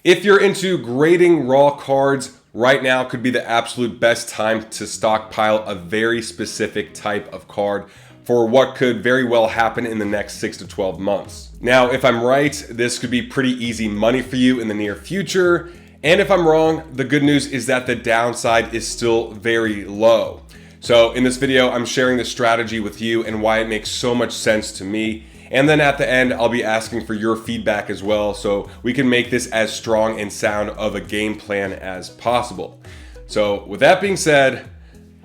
If you're into grading raw cards, right now could be the absolute best time to stockpile a very specific type of card for what could very well happen in the next 6 to 12 months. Now, if I'm right, this could be pretty easy money for you in the near future. And if I'm wrong, the good news is that the downside is still very low. So in this video, I'm sharing the strategy with you and why it makes so much sense to me. And then at the end, I'll be asking for your feedback as well, so we can make this as strong and sound of a game plan as possible. So with that being said,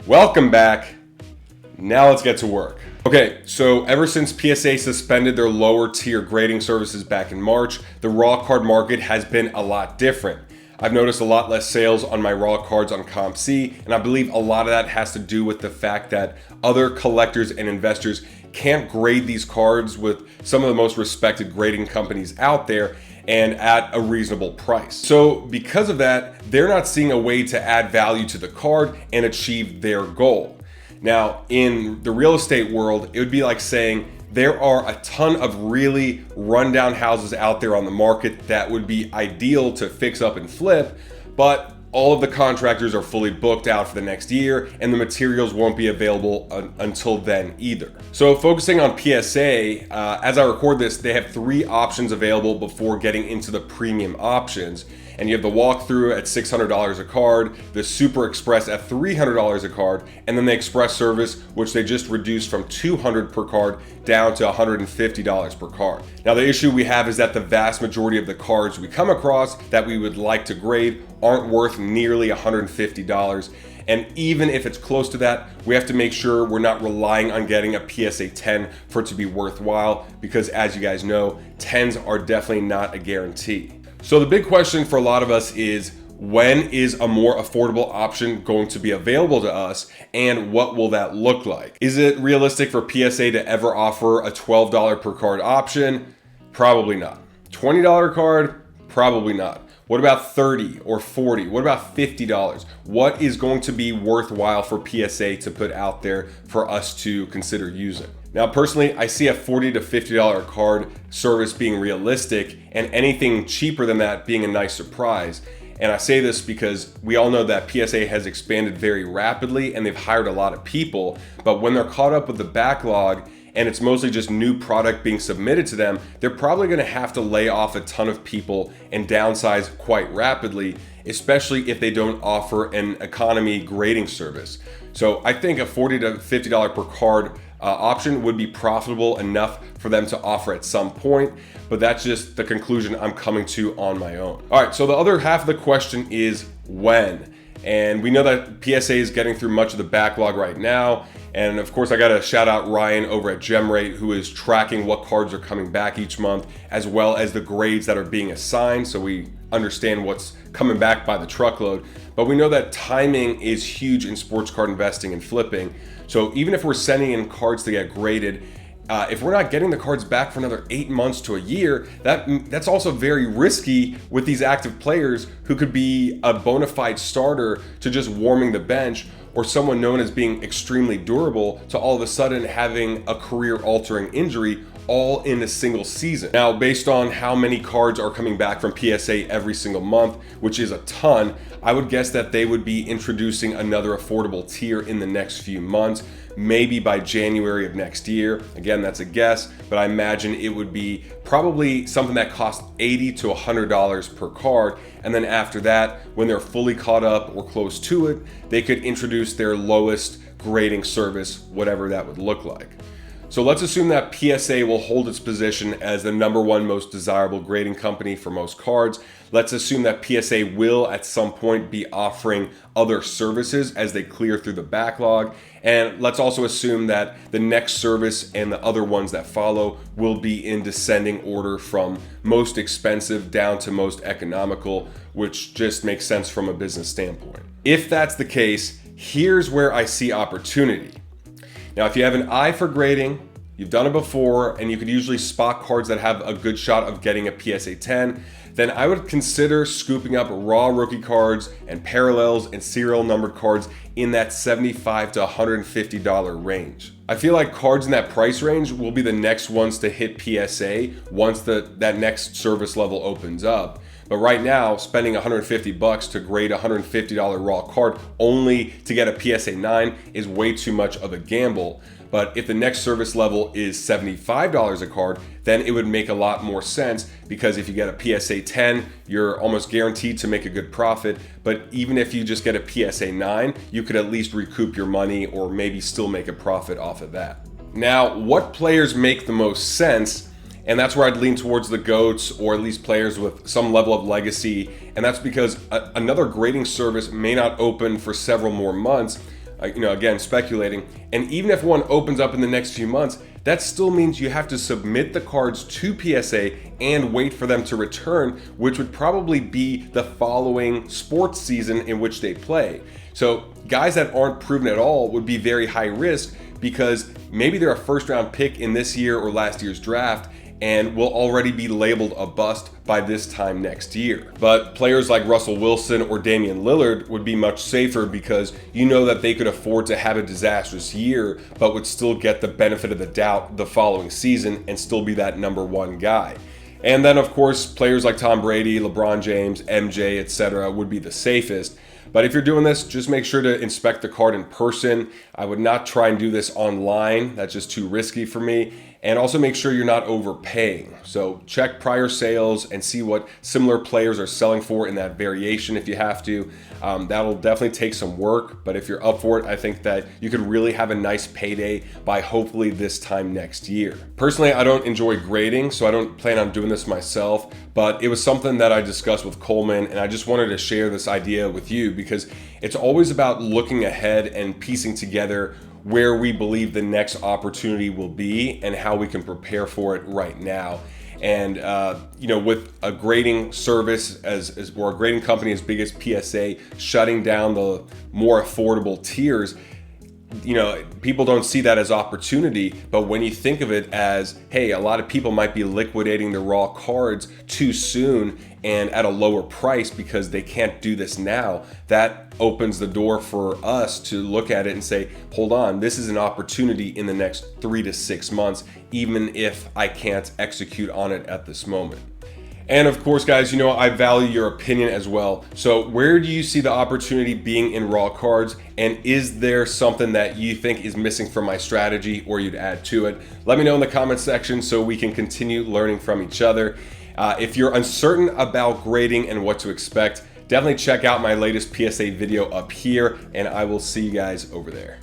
welcome back. Now let's get to work. Okay, so ever since PSA suspended their lower tier grading services back in March, the raw card market has been a lot different. I've noticed a lot less sales on my raw cards on COMC, and I believe a lot of that has to do with the fact that other collectors and investors can't grade these cards with some of the most respected grading companies out there and at a reasonable price. So because of that, they're not seeing a way to add value to the card and achieve their goal. Now, in the real estate world, it would be like saying there are a ton of really rundown houses out there on the market that would be ideal to fix up and flip, but all of the contractors are fully booked out for the next year and the materials won't be available until then either. So focusing on PSA, as I record this, they have 3 options available before getting into the premium options. And you have the walkthrough at $600 a card, the Super Express at $300 a card, and then the Express service, which they just reduced from $200 per card down to $150 per card. Now the issue we have is that the vast majority of the cards we come across that we would like to grade aren't worth nearly $150. And even if it's close to that, we have to make sure we're not relying on getting a PSA 10 for it to be worthwhile, because as you guys know, 10s are definitely not a guarantee. So the big question for a lot of us is, when is a more affordable option going to be available to us, and what will that look like? Is it realistic for PSA to ever offer a $12 per card option? Probably not. $20 card? Probably not. What about $30 or $40? What about $50? What is going to be worthwhile for PSA to put out there for us to consider using? Now, personally, I see a $40 to $50 card service being realistic, and anything cheaper than that being a nice surprise. And I say this because we all know that PSA has expanded very rapidly and they've hired a lot of people, but when they're caught up with the backlog and it's mostly just new product being submitted to them, they're probably gonna have to lay off a ton of people and downsize quite rapidly, especially if they don't offer an economy grading service. So I think a $40 to $50 per card option would be profitable enough for them to offer at some point, but that's just the conclusion I'm coming to on my own. All right, so the other half of the question is when? And we know that PSA is getting through much of the backlog right now. And of course, I gotta shout out Ryan over at GemRate, who is tracking what cards are coming back each month, as well as the grades that are being assigned, so we understand what's coming back by the truckload. But we know that timing is huge in sports card investing and flipping. So even if we're sending in cards to get graded, if we're not getting the cards back for another 8 months to a year, that's also very risky with these active players who could be a bona fide starter to just warming the bench, or someone known as being extremely durable to all of a sudden having a career-altering injury all in a single season. Now, based on how many cards are coming back from PSA every single month, which is a ton, I would guess that they would be introducing another affordable tier in the next few months, maybe by January of next year. Again, that's a guess, but I imagine it would be probably something that costs $80 to $100 per card. And then after that, when they're fully caught up or close to it, they could introduce their lowest grading service, whatever that would look like. So let's assume that PSA will hold its position as the #1 most desirable grading company for most cards. Let's assume that PSA will at some point be offering other services as they clear through the backlog. And let's also assume that the next service and the other ones that follow will be in descending order from most expensive down to most economical, which just makes sense from a business standpoint. If that's the case, here's where I see opportunity. Now, if you have an eye for grading, you've done it before, and you could usually spot cards that have a good shot of getting a PSA 10, then I would consider scooping up raw rookie cards and parallels and serial numbered cards in that $75 to $150 range. I feel like cards in that price range will be the next ones to hit PSA once that next service level opens up. But right now, spending $150 to grade a $150 raw card only to get a PSA 9 is way too much of a gamble. But if the next service level is $75 a card, then it would make a lot more sense, because if you get a PSA 10, you're almost guaranteed to make a good profit. But even if you just get a PSA 9, you could at least recoup your money or maybe still make a profit off of that. Now, what players make the most sense? And that's where I'd lean towards the GOATs, or at least players with some level of legacy. And that's because another grading service may not open for several more months. Again, speculating. And even if one opens up in the next few months, that still means you have to submit the cards to PSA and wait for them to return, which would probably be the following sports season in which they play. So guys that aren't proven at all would be very high risk, because maybe they're a first round pick in this year or last year's draft and will already be labeled a bust by this time next year. But players like Russell Wilson or Damian Lillard would be much safer, because you know that they could afford to have a disastrous year but would still get the benefit of the doubt the following season and still be that number one guy. And then of course, players like Tom Brady, LeBron James, MJ, etc. would be the safest. But if you're doing this, just make sure to inspect the card in person. I would not try and do this online. That's just too risky for me. And also make sure you're not overpaying. So check prior sales and see what similar players are selling for in that variation if you have to. That'll definitely take some work, but if you're up for it, I think that you could really have a nice payday by hopefully this time next year. Personally, I don't enjoy grading, so I don't plan on doing this myself, but it was something that I discussed with Coleman, and I just wanted to share this idea with you, because it's always about looking ahead and piecing together where we believe the next opportunity will be and how we can prepare for it right now. And with a grading service or a grading company as big as PSA shutting down the more affordable tiers, people don't see that as opportunity. But when you think of it as, hey, a lot of people might be liquidating the raw cards too soon and at a lower price because they can't do this now, that opens the door for us to look at it and say, hold on, this is an opportunity in the next 3 to 6 months, even if I can't execute on it at this moment. And of course, guys, I value your opinion as well. So where do you see the opportunity being in raw cards? And is there something that you think is missing from my strategy or you'd add to it? Let me know in the comment section so we can continue learning from each other. If you're uncertain about grading and what to expect, definitely check out my latest PSA video up here, and I will see you guys over there.